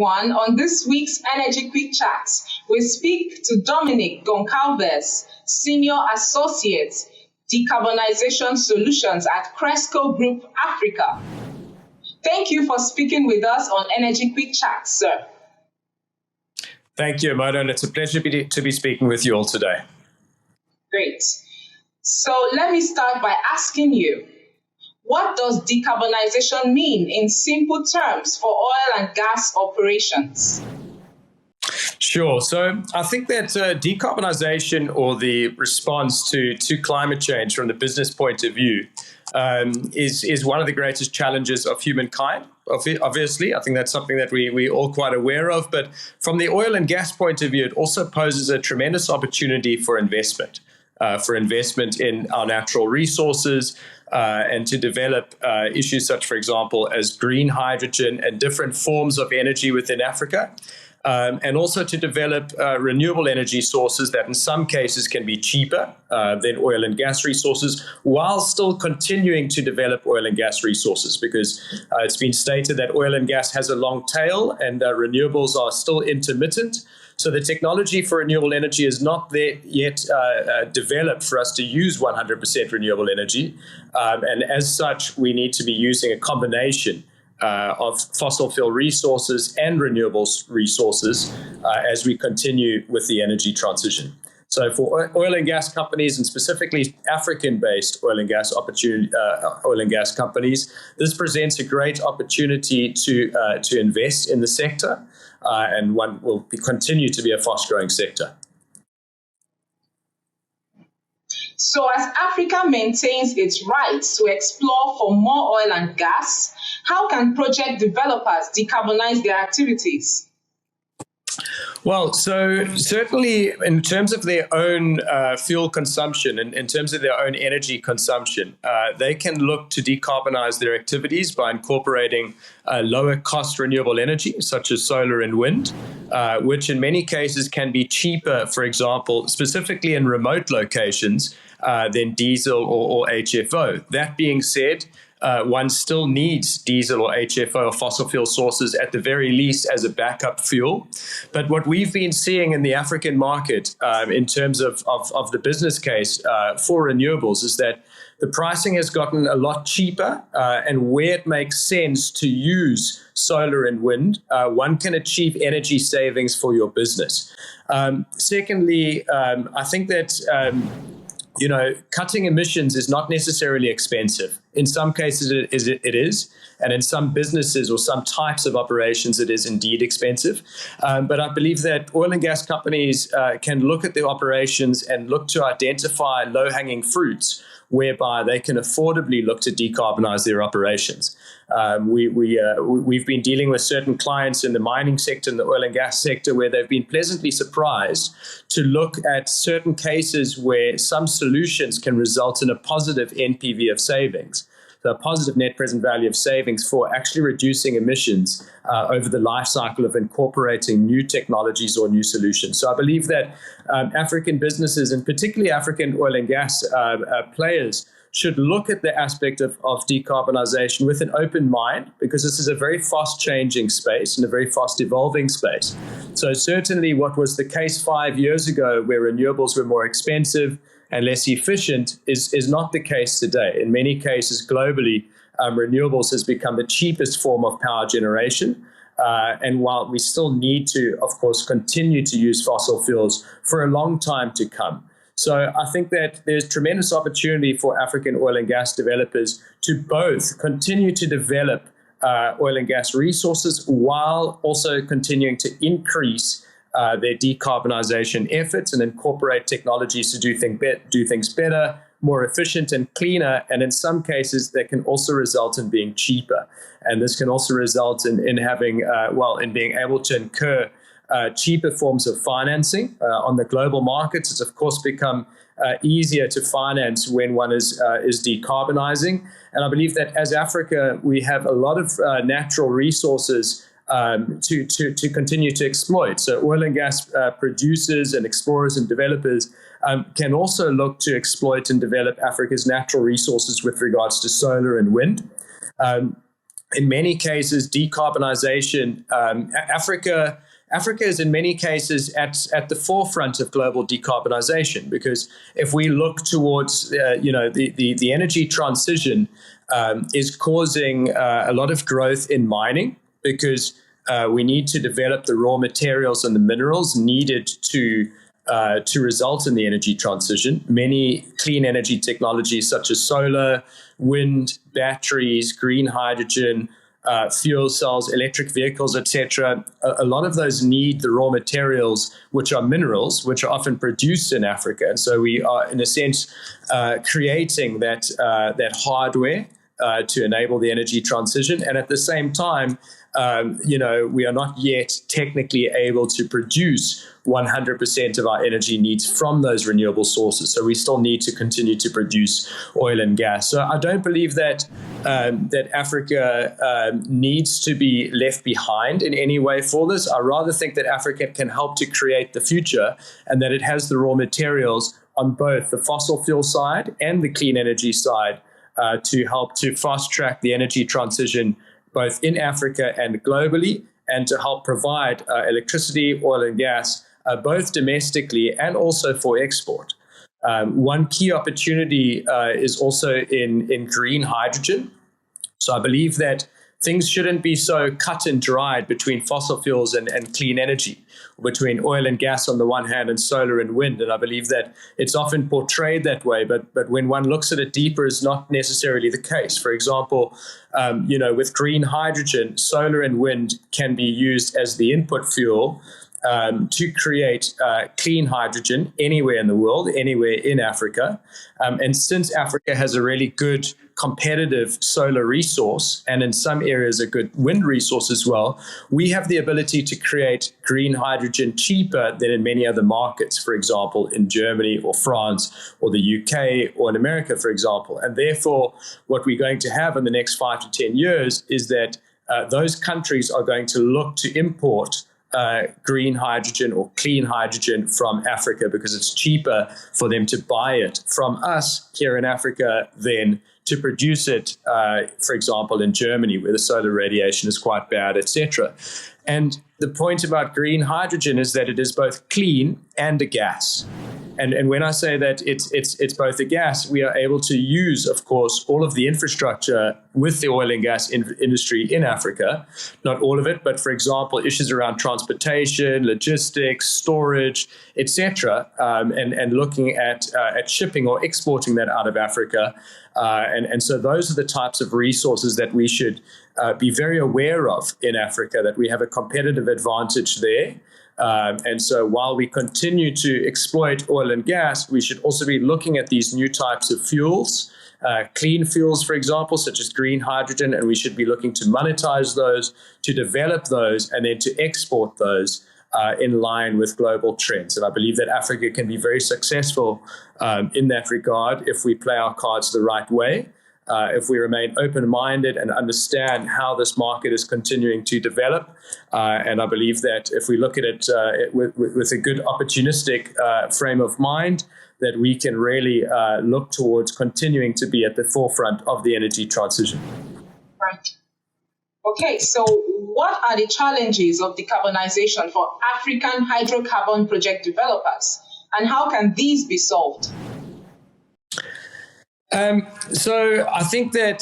everyone. On this week's Energy Quickchat, we speak to Dominic Goncalves, Senior Associate, Decarbonisation Solutions at Cresco Group Africa. Thank you for speaking with us on Energy Quickchat, sir. Thank you, Omono, and it's a pleasure to be speaking with you all today. Great. So let me start by asking you, what does decarbonization mean in simple terms for oil and gas operations? Sure. So I think that decarbonization, or the response to climate change from the business point of view, is one of the greatest challenges of humankind. Obviously, I think that's something that we're all quite aware of. But from the oil and gas point of view, it also poses a tremendous opportunity for investment in our natural resources, and to develop issues such, for example, as green hydrogen and different forms of energy within Africa. And also to develop renewable energy sources that in some cases can be cheaper than oil and gas resources, while still continuing to develop oil and gas resources, because it's been stated that oil and gas has a long tail and renewables are still intermittent. So the technology for renewable energy is not there yet developed for us to use 100% renewable energy. And as such, we need to be using a combination of fossil fuel resources and renewables resources as we continue with the energy transition. So for oil and gas companies, and specifically African-based oil and gas companies, this presents a great opportunity to invest in the sector, and one will continue to be a fast-growing sector. So as Africa maintains its right to explore for more oil and gas, how can project developers decarbonize their activities? Well, so certainly in terms of their own fuel consumption and in terms of their own energy consumption, they can look to decarbonize their activities by incorporating lower cost renewable energy, such as solar and wind, which in many cases can be cheaper, for example, specifically in remote locations, than diesel or HFO. That being said, one still needs diesel or HFO or fossil fuel sources at the very least as a backup fuel. But what we've been seeing in the African market in terms of the business case for renewables is that the pricing has gotten a lot cheaper, and where it makes sense to use solar and wind, one can achieve energy savings for your business. Secondly, I think that cutting emissions is not necessarily expensive. In some cases, it is, and in some businesses or some types of operations, it is indeed expensive. But I believe that oil and gas companies can look at their operations and look to identify low-hanging fruits whereby they can affordably look to decarbonize their operations. We've been dealing with certain clients in the mining sector and the oil and gas sector where they've been pleasantly surprised to look at certain cases where some solutions can result in a positive NPV of savings. So a positive net present value of savings for actually reducing emissions over the life cycle of incorporating new technologies or new solutions. So I believe that African businesses, and particularly African oil and gas players, should look at the aspect of decarbonization with an open mind, because this is a very fast-changing space and a very fast-evolving space. So certainly what was the case 5 years ago, where renewables were more expensive and less efficient, is not the case today. In many cases globally, renewables has become the cheapest form of power generation. And while we still need to, of course, continue to use fossil fuels for a long time to come. So I think that there's tremendous opportunity for African oil and gas developers to both continue to develop oil and gas resources while also continuing to increase their decarbonization efforts and incorporate technologies to do things better, more efficient and cleaner, and in some cases that can also result in being cheaper. And this can also result in being able to incur cheaper forms of financing on the global markets. It's of course become easier to finance when one is decarbonizing. And I believe that as Africa, we have a lot of natural resources to continue to exploit. So oil and gas producers and explorers and developers can also look to exploit and develop Africa's natural resources with regards to solar and wind. in many cases, decarbonization, Africa is in many cases at the forefront of global decarbonization, because if we look towards, the energy transition is causing a lot of growth in mining, because we need to develop the raw materials and the minerals needed to result in the energy transition. Many clean energy technologies such as solar, wind, batteries, green hydrogen, fuel cells, electric vehicles, etc. A lot of those need the raw materials, which are minerals, which are often produced in Africa. And so we are, in a sense, creating that hardware to enable the energy transition. And at the same time, we are not yet technically able to produce 100% of our energy needs from those renewable sources. So we still need to continue to produce oil and gas. So I don't believe that Africa needs to be left behind in any way for this. I rather think that Africa can help to create the future, and that it has the raw materials on both the fossil fuel side and the clean energy side to help to fast track the energy transition both in Africa and globally, and to help provide electricity, oil and gas, both domestically and also for export. One key opportunity is also in green hydrogen. So I believe that things shouldn't be so cut and dried between fossil fuels and clean energy, between oil and gas on the one hand and solar and wind. And I believe that it's often portrayed that way, but when one looks at it deeper, is not necessarily the case. For example, with green hydrogen, solar and wind can be used as the input fuel to create clean hydrogen anywhere in the world, anywhere in Africa. And since Africa has a really good competitive solar resource, and in some areas a good wind resource as well, we have the ability to create green hydrogen cheaper than in many other markets, for example, in Germany or France or the UK or in America, for example. And therefore, what we're going to have in the next 5 to 10 years is that those countries are going to look to import green hydrogen or clean hydrogen from Africa, because it's cheaper for them to buy it from us here in Africa than to produce it, for example, in Germany, where the solar radiation is quite bad, etc. And the point about green hydrogen is that it is both clean and a gas. And when I say that it's both a gas, we are able to use, of course, all of the infrastructure with the oil and gas industry in Africa. Not all of it, but for example, issues around transportation, logistics, storage, etc., and looking at shipping or exporting that out of Africa. And so those are the types of resources that we should be very aware of in Africa, that we have a competitive advantage there. And so while we continue to exploit oil and gas, we should also be looking at these new types of fuels, clean fuels, for example, such as green hydrogen, and we should be looking to monetize those, to develop those, and then to export those in line with global trends. And I believe that Africa can be very successful in that regard if we play our cards the right way. If we remain open-minded and understand how this market is continuing to develop. And I believe that if we look at it with a good opportunistic frame of mind, that we can really look towards continuing to be at the forefront of the energy transition. Right. Okay, so what are the challenges of decarbonization for African hydrocarbon project developers, and how can these be solved? So I think that,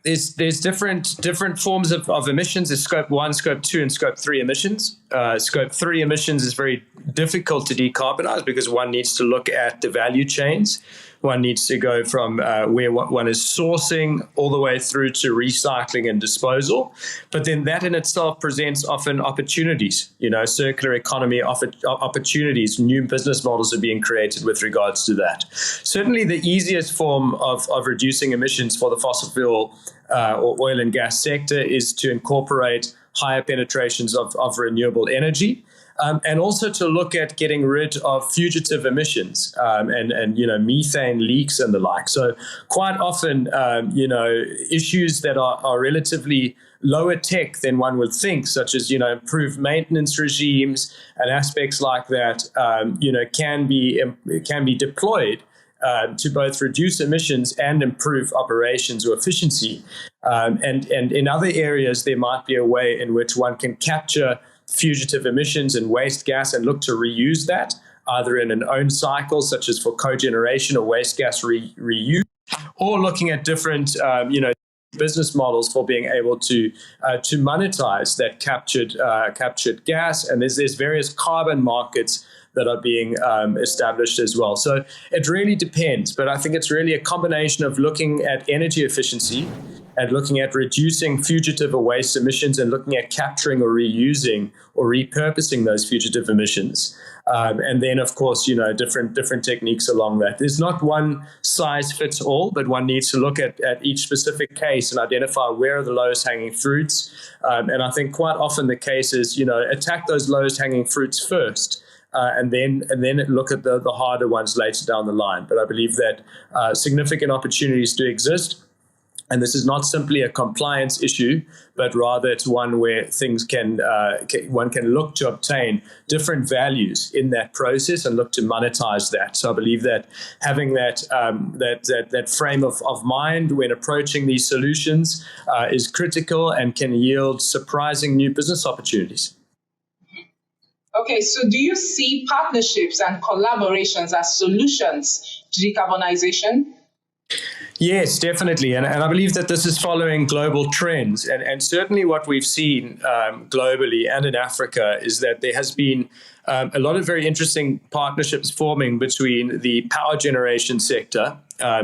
there's different forms of emissions. There's scope 1, scope 2, and scope 3 emissions. Scope 3 emissions is very difficult to decarbonize because one needs to look at the value chains. One needs to go from where one is sourcing all the way through to recycling and disposal. But then that in itself presents often opportunities, circular economy opportunities, new business models are being created with regards to that. Certainly the easiest form of reducing emissions for the fossil fuel or oil and gas sector is to incorporate higher penetrations of renewable energy. And also to look at getting rid of fugitive emissions and methane leaks and the like. So quite often, issues that are relatively lower tech than one would think, such as, improved maintenance regimes and aspects like that, can be deployed to both reduce emissions and improve operations or efficiency. And in other areas, there might be a way in which one can capture fugitive emissions and waste gas and look to reuse that, either in an own cycle, such as for cogeneration or waste gas reuse, or looking at different, business models for being able to monetize that captured gas. And there's various carbon markets that are being established as well. So it really depends, but I think it's really a combination of looking at energy efficiency and looking at reducing fugitive or waste emissions and looking at capturing or reusing or repurposing those fugitive emissions. And then, of course, different techniques along that. There's not one size fits all, but one needs to look at each specific case and identify where are the lowest hanging fruits. And I think quite often the case is, attack those lowest hanging fruits first. And then look at the harder ones later down the line. But I believe that significant opportunities do exist. And this is not simply a compliance issue, but rather it's one where one can look to obtain different values in that process and look to monetize that. So I believe that having that frame of mind when approaching these solutions is critical and can yield surprising new business opportunities. Okay, so do you see partnerships and collaborations as solutions to decarbonization? Yes, definitely. And I believe that this is following global trends. And certainly what we've seen globally and in Africa is that there has been a lot of very interesting partnerships forming between the power generation sector,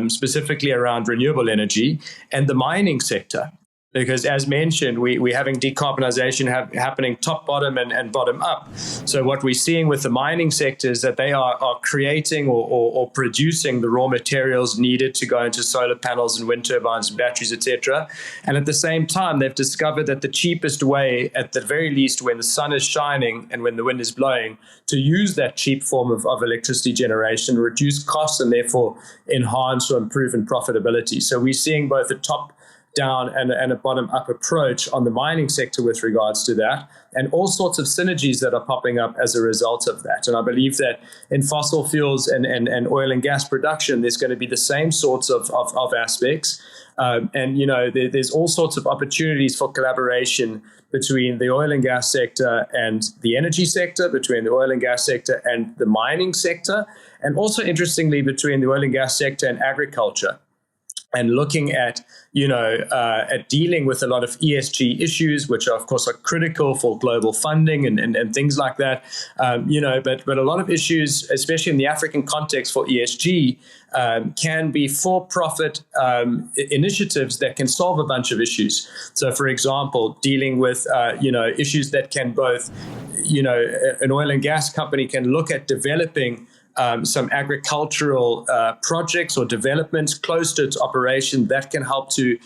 specifically around renewable energy, and the mining sector. Because as mentioned, we're having decarbonization happening top, bottom, and bottom up. So what we're seeing with the mining sector is that they are creating or producing the raw materials needed to go into solar panels and wind turbines and batteries, etc. And at the same time, they've discovered that the cheapest way, at the very least when the sun is shining and when the wind is blowing, to use that cheap form of electricity generation, reduce costs, and therefore enhance or improve in profitability. So we're seeing both a top down and a bottom-up approach on the mining sector with regards to that, and all sorts of synergies that are popping up as a result of that. And I believe that in fossil fuels and oil and gas production, there's going to be the same sorts of aspects. There's all sorts of opportunities for collaboration between the oil and gas sector and the energy sector, between the oil and gas sector and the mining sector, and also, interestingly, between the oil and gas sector and agriculture. And looking at dealing with a lot of ESG issues, which are, of course, are critical for global funding and things like that. But a lot of issues, especially in the African context for ESG, can be for-profit initiatives that can solve a bunch of issues. So, for example, dealing with issues that can both, an oil and gas company can look at developing some agricultural projects or developments close to its operation that can help to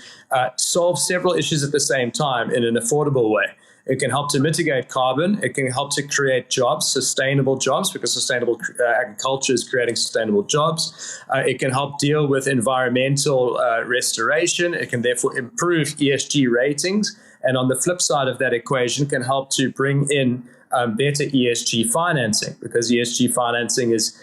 solve several issues at the same time in an affordable way. It can help to mitigate carbon. It can help to create jobs, sustainable jobs, because sustainable agriculture is creating sustainable jobs. It can help deal with environmental restoration. It can therefore improve ESG ratings. And on the flip side of that equation, can help to bring in better ESG financing, because ESG financing is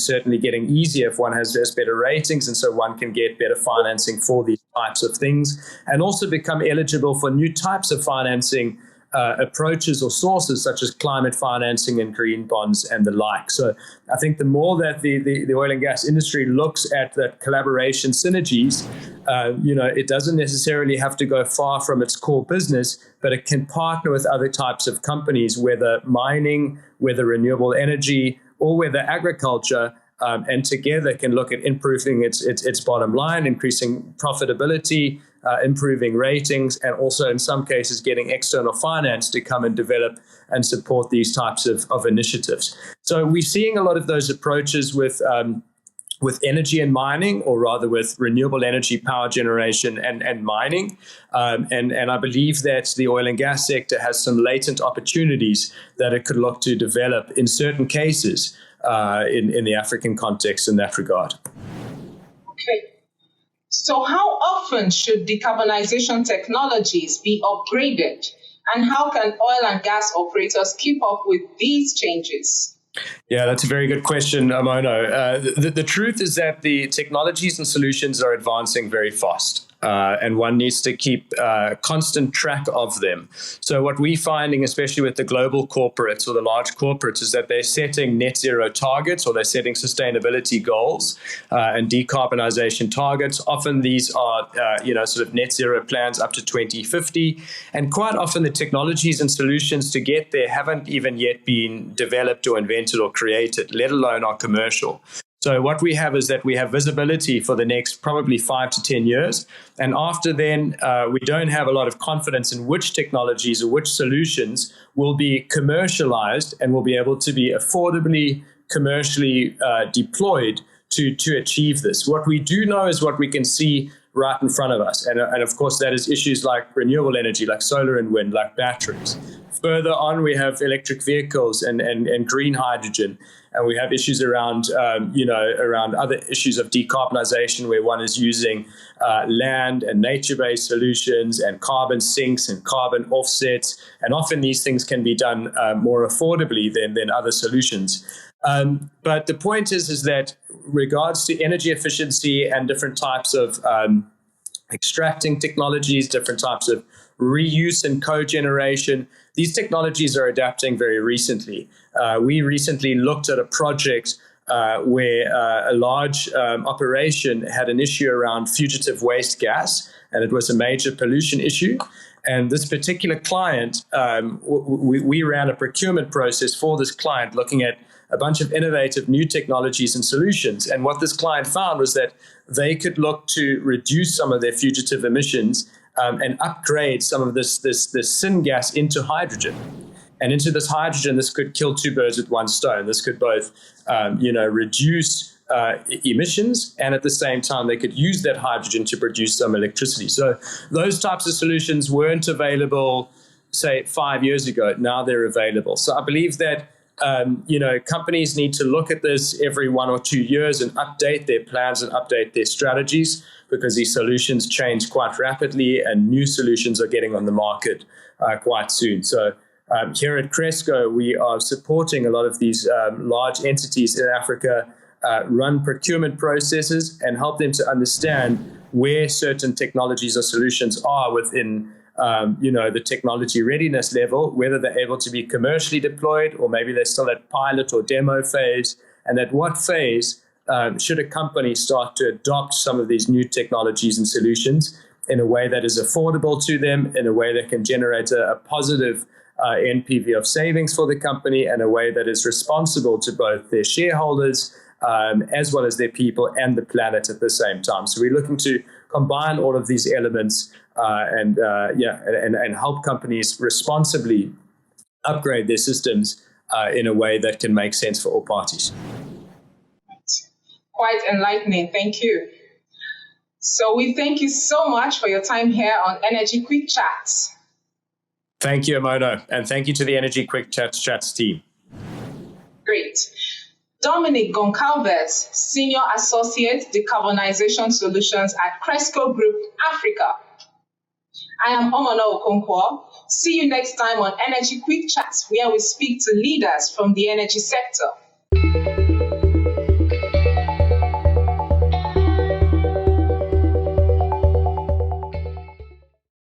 certainly getting easier if one has better ratings, and so one can get better financing for these types of things, and also become eligible for new types of financing approaches or sources such as climate financing and green bonds and the like. So I think the more that the oil and gas industry looks at the collaboration synergies, it doesn't necessarily have to go far from its core business, but it can partner with other types of companies, whether mining, whether renewable energy, or whether agriculture, and together can look at improving its bottom line, increasing profitability, improving ratings, and also in some cases getting external finance to come and develop and support these types of initiatives. So we're seeing a lot of those approaches with energy and mining, or rather with renewable energy power generation and mining. And I believe that the oil and gas sector has some latent opportunities that it could look to develop in certain cases in the African context in that regard. Okay. So how often should decarbonization technologies be upgraded? And how can oil and gas operators keep up with these changes? Yeah, that's a very good question, Omono. The truth is that the technologies and solutions are advancing very fast. And one needs to keep constant track of them. So what we're finding, especially with the global corporates or the large corporates, is that they're setting net zero targets or they're setting sustainability goals and decarbonization targets. Often these are, sort of net zero plans up to 2050. And quite often the technologies and solutions to get there haven't even yet been developed or invented or created, let alone are commercial. So what we have is that we have visibility for the next probably 5 to 10 years. And after then, we don't have a lot of confidence in which technologies or which solutions will be commercialized and will be able to be affordably, commercially deployed to achieve this. What we do know is what we can see right in front of us. And of course, that is issues like renewable energy, like solar and wind, like batteries. Further on, we have electric vehicles and green hydrogen. And we have issues around, around other issues of decarbonization, where one is using land and nature-based solutions and carbon sinks and carbon offsets. And often these things can be done more affordably than other solutions. But the point is that regards to energy efficiency and different types of extracting technologies, different types of reuse and cogeneration, these technologies are adapting very recently. We recently looked at a project where a large operation had an issue around fugitive waste gas, and it was a major pollution issue. And this particular client, we ran a procurement process for this client looking at a bunch of innovative new technologies and solutions. And what this client found was that they could look to reduce some of their fugitive emissions and upgrade some of this syngas into hydrogen. And into this hydrogen, this could kill two birds with one stone. This could both, reduce emissions, and at the same time, they could use that hydrogen to produce some electricity. So those types of solutions weren't available, say, 5 years ago. Now they're available. So I believe that companies need to look at this every 1 or 2 years and update their plans and update their strategies, because these solutions change quite rapidly and new solutions are getting on the market quite soon. So here at Cresco, we are supporting a lot of these large entities in Africa, run procurement processes and help them to understand where certain technologies or solutions are within the technology readiness level, whether they're able to be commercially deployed or maybe they're still at pilot or demo phase, and at what phase should a company start to adopt some of these new technologies and solutions in a way that is affordable to them, in a way that can generate a positive NPV of savings for the company, and a way that is responsible to both their shareholders as well as their people and the planet at the same time. So we're looking to combine all of these elements and help companies responsibly upgrade their systems in a way that can make sense for all parties. Quite enlightening. Thank you. So we thank you so much for your time here on Energy Quick Chats. Thank you, Omono, and thank you to the Energy Quick Chats team. Great. Dominic Goncalves, Senior Associate, Decarbonisation Solutions at Cresco Group Africa. I am Omono Okonkwo. See you next time on Energy Quick Chats, where we speak to leaders from the energy sector.